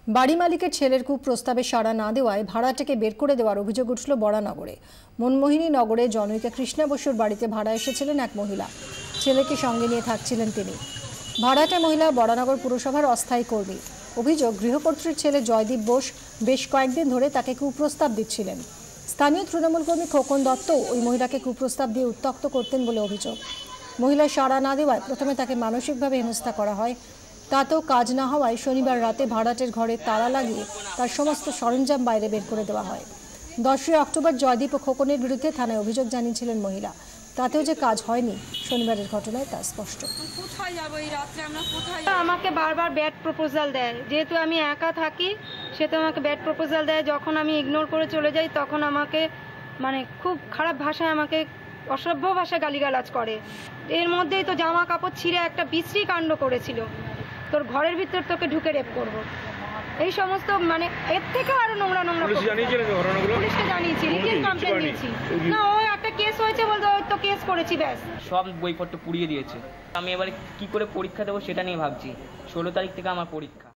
বাড়ি মালিকের ছেলের কুপ্রস্তাবে সাড়া না দেওয়ায় ভাড়াটেকে বের করে দেওয়ার অভিযোগ উঠল বরানগরে। মনমোহিনী নগরে জনৈকা কৃষ্ণা বসুর বাড়িতে ভাড়া এসেছিলেন এক মহিলা। ছেলেকে সঙ্গে নিয়ে থাকছিলেন তিনি। ভাড়াটে মহিলা বরানগর পুরসভার অস্থায়ী কর্মী। অভিযোগ, গৃহকর্ত্রীর ছেলে জয়দীপ বোস বেশ কয়েকদিন ধরে তাকে কুপ্রস্তাব দিচ্ছিলেন। স্থানীয় তৃণমূল কর্মী খোকন দত্ত ওই মহিলাকে কুপ্রস্তাব দিয়ে উত্ত্যক্ত করতেন বলে অভিযোগ। মহিলা সাড়া না দেওয়ায় প্রথমে তাকে মানসিকভাবে হেনস্থা করা হয়। তাতেও কাজ না হওয়ায় শনিবার রাতে ভাড়াটের ঘরে তালা লাগিয়ে তার সমস্ত সরঞ্জাম বাইরে বের করে দেওয়া হয়। 10 অক্টোবর জয়দীপ ও খোকনের বিরুদ্ধে থানায় অভিযোগ জানিয়েছিলেন মহিলা। তাতেও যে কাজ হয়নি শনিবারের ঘটনায় তা স্পষ্ট। আমাকে বারবার ব্যাড প্রপোজাল দেয়, যেহেতু আমি একা থাকি সেহেতু আমাকে ব্যাড প্রপোজাল দেয়। যখন আমি ইগনোর করে চলে যাই তখন আমাকে খুব খারাপ ভাষায় আমাকে অসভ্য ভাষায় গালিগালাজ করে। এর মধ্যেই তো জামা কাপড় ছিঁড়ে একটা বিশ্রী কাণ্ড করেছিল, তোর ঘরের ভিতর তোকে ঢুকে রেপ করব, এই সমস্ত এর থেকেও আরো নোংরা নোংরা। পুলিশকে জানিয়েছি, লিখিত কমপ্লেন দিয়েছি। না, ও একটা কেস হয়েছে বলতে ওই তো কেস করেছি, ব্যাস। সব বইপত্র পুড়িয়ে দিয়েছে। আমি এবারে কি করে পরীক্ষা দেবো সেটা নিয়ে ভাবছি। 16 তারিখ থেকে আমার পরীক্ষা।